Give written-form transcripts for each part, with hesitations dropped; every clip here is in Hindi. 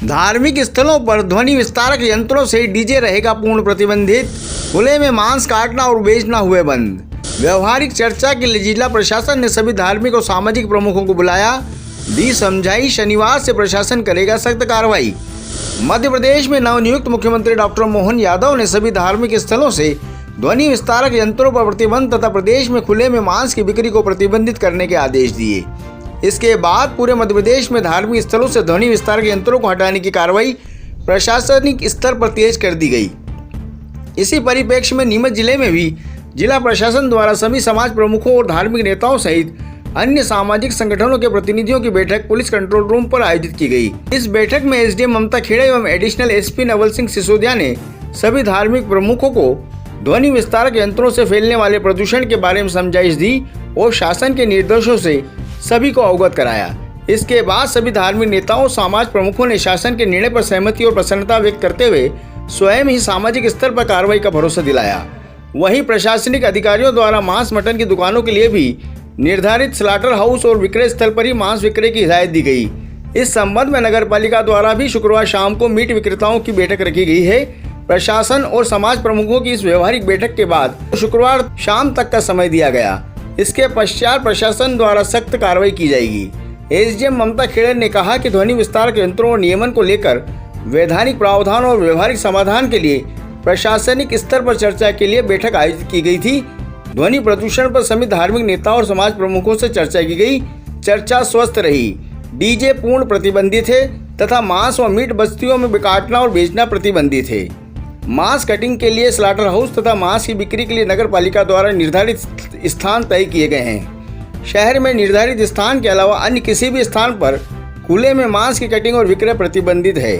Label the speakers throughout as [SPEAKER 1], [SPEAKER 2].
[SPEAKER 1] धार्मिक स्थलों पर ध्वनि विस्तारक यंत्रों से डीजे रहेगा पूर्ण प्रतिबंधित। खुले में मांस काटना और बेचना हुए बंद। व्यवहारिक चर्चा के लिए जिला प्रशासन ने सभी धार्मिक और सामाजिक प्रमुखों को बुलाया, दी समझाई। शनिवार से प्रशासन करेगा सख्त कार्रवाई। मध्य प्रदेश में नवनियुक्त मुख्यमंत्री डॉक्टर मोहन यादव ने सभी धार्मिक स्थलों से ध्वनि विस्तारक यंत्रों पर प्रतिबंध तथा प्रदेश में खुले में मांस की बिक्री को प्रतिबंधित करने के आदेश दिए। इसके बाद पूरे मध्य प्रदेश में धार्मिक स्थलों से ध्वनि विस्तारक यंत्रों को हटाने की कार्रवाई प्रशासनिक स्तर पर तेज कर दी गई। इसी परिप्रेक्ष्य में नीमच जिले में भी जिला प्रशासन द्वारा सभी समाज प्रमुखों और धार्मिक नेताओं सहित अन्य सामाजिक संगठनों के प्रतिनिधियों की बैठक पुलिस कंट्रोल रूम पर आयोजित की गई। इस बैठक में एसडीएम ममता खेड़ा एवं एडिशनल एसपी नवल सिंह सिसोदिया ने सभी धार्मिक प्रमुखों को ध्वनि विस्तारक यंत्रों से फैलने वाले प्रदूषण के बारे में समझाइश दी और शासन के निर्देशों से सभी को अवगत कराया। इसके बाद सभी धार्मिक नेताओं और समाज प्रमुखों ने शासन के निर्णय पर सहमति और प्रसन्नता व्यक्त करते हुए स्वयं ही सामाजिक स्तर पर कार्रवाई का भरोसा दिलाया। वहीं प्रशासनिक अधिकारियों द्वारा मांस मटन की दुकानों के लिए भी निर्धारित स्लाटर हाउस और विक्रय स्थल पर ही मांस विक्रय की हिदायत दी गई। इस संबंध में नगर पालिका द्वारा भी शुक्रवार शाम को मीट विक्रेताओं की बैठक रखी गई है। प्रशासन और समाज प्रमुखों की इस व्यवहारिक बैठक के बाद शुक्रवार शाम तक का समय दिया गया। इसके पश्चात प्रशासन द्वारा सख्त कार्रवाई की जाएगी। एसडीएम ममता खेड़ा ने कहा कि ध्वनि विस्तारक यंत्रों और नियमन को लेकर वैधानिक प्रावधान और व्यवहारिक समाधान के लिए प्रशासनिक स्तर पर चर्चा के लिए बैठक आयोजित की गई थी। ध्वनि प्रदूषण पर सभी धार्मिक नेताओं और समाज प्रमुखों से चर्चा की गई। चर्चा स्वस्थ रही। डीजे पूर्ण प्रतिबंधित है तथा मांस व मीट बस्तियों में काटना और बेचना प्रतिबंधित है। मांस कटिंग के लिए स्लाटर हाउस तथा मांस की बिक्री के लिए नगर पालिका द्वारा निर्धारित स्थान तय किए गए हैं। शहर में निर्धारित स्थान के अलावा अन्य किसी भी स्थान पर खुले में मांस की कटिंग और विक्रय प्रतिबंधित है।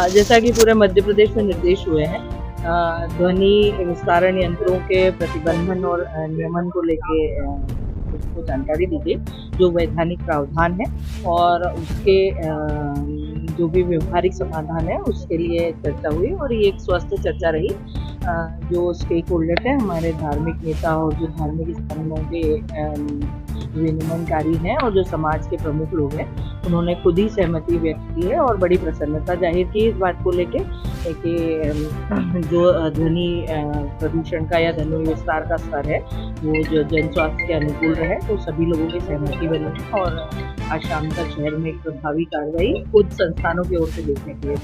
[SPEAKER 2] जैसा कि पूरे मध्य प्रदेश में निर्देश हुए हैं, ध्वनि विस्तारण यंत्रों के प्रतिबंधन और नियमन को लेके उसको जानकारी दी गई, जो वैधानिक प्रावधान है और उसके जो भी व्यवहारिक समाधान है उसके लिए चर्चा हुई और ये एक स्वस्थ चर्चा रही। जो स्टेक होल्डर है, हमारे धार्मिक नेता और जो धार्मिक स्थानों के विनियमनकारी हैं और जो समाज के प्रमुख लोग हैं, उन्होंने खुद ही सहमति व्यक्त की है और बड़ी प्रसन्नता जाहिर की इस बात को लेके कि जो ध्वनि प्रदूषण का या ध्वनि विस्तार का स्तर है वो जो जन स्वास्थ्य के अनुकूल रहे, तो सभी लोगों की सहमति बनी और आज शाम तक शहर में एक प्रभावी कार्रवाई खुद संस्थानों की ओर से देखने के लिए।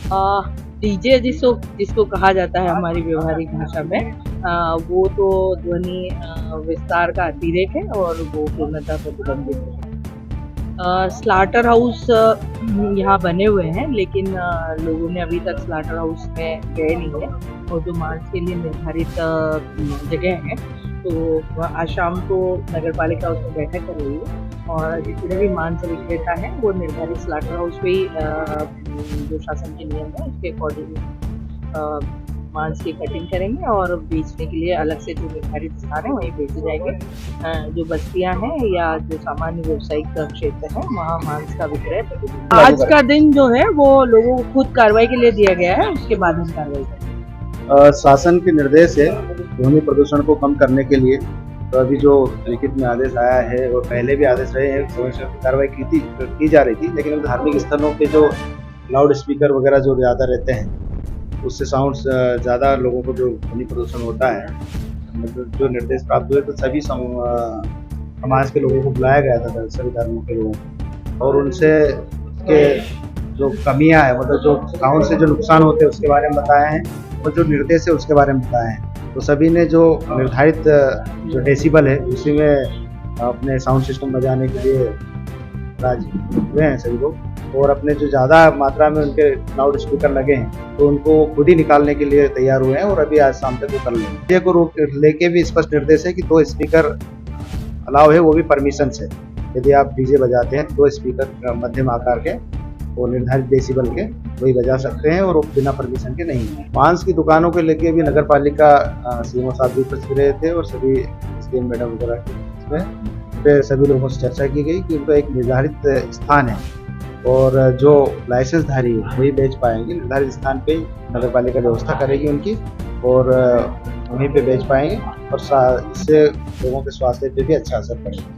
[SPEAKER 2] डीजे जिसको कहा जाता है हमारी व्यवहारिक भाषा में, वो तो ध्वनि विस्तार का अतिरेक है और वो पूर्णतः प्रतिबंधित है। स्लाटर हाउस यहाँ बने हुए हैं, लेकिन लोगों ने अभी तक स्लाटर हाउस में गए नहीं है और जो मांस के लिए निर्धारित जगह है, तो आज शाम को नगर पालिका उसमें बैठक कर रही है और जितने भी मांस विक्रेता है वो निर्धारित स्लाटर हाउस पे ही जो शासन के नियम है उसके अकॉर्डिंग मांस की कटिंग करेंगे और बेचने के लिए अलग से जो निर्धारित स्थान है वहीं बेचे जाएंगे। जो बस्तियां हैं या जो सामान्य व्यावसायिक क्षेत्र है वहाँ मांस का विक्रय। आज का दिन जो है वो लोगों को खुद कार्रवाई के लिए दिया गया है, उसके बाद हम कार्रवाई करेंगे।
[SPEAKER 3] शासन के निर्देश है ध्वनि प्रदूषण को कम करने के लिए, तो अभी जो लिखित में आदेश आया है और पहले भी आदेश रहे हैं, समय से कार्रवाई की जा रही थी, लेकिन धार्मिक स्थलों पे जो लाउड स्पीकर वगैरह जो ज़्यादा रहते हैं उससे साउंड ज़्यादा लोगों को जो ध्वनि प्रदूषण होता है, मतलब जो निर्देश प्राप्त हुए तो सभी समाज के लोगों को बुलाया गया था, सभी धर्मों के लोगों को, और उनसे के जो कमियां हैं, मतलब जो साउंड से जो नुकसान होते हैं उसके बारे में बताया है और जो निर्देश है उसके बारे में बताया है। तो सभी ने जो निर्धारित जो डेसिबल है उसी में अपने साउंड सिस्टम बजाने के लिए राजी हुए हैं सभी लोग, और अपने जो ज़्यादा मात्रा में उनके लाउड स्पीकर लगे हैं तो उनको खुद ही निकालने के लिए तैयार हुए हैं और अभी आज शाम तक वो कर लेंगे। को लेके भी स्पष्ट निर्देश है कि 2 स्पीकर अलाउ है, वो भी परमिशन से। यदि आप डीजे बजाते हैं 2 स्पीकर मध्यम आकार के और निर्धारित डेसिबल के वही बजा सकते हैं और बिना परमिशन के नहीं है। मांस की दुकानों के लेके भी नगर पालिका सीएमओ साहब भी उपस्थित रहे थे और सभी एसडीएम मैडम वगैरह पे सभी लोगों से चर्चा की गई कि उनका एक निर्धारित स्थान है और जो लाइसेंसधारी है वही बेच पाएंगे। निर्धारित स्थान पे नगर पालिका व्यवस्था करेगी उनकी और वहीं पे बेच पाएंगे और इससे लोगों के स्वास्थ्य पे भी अच्छा असर पड़ेगा।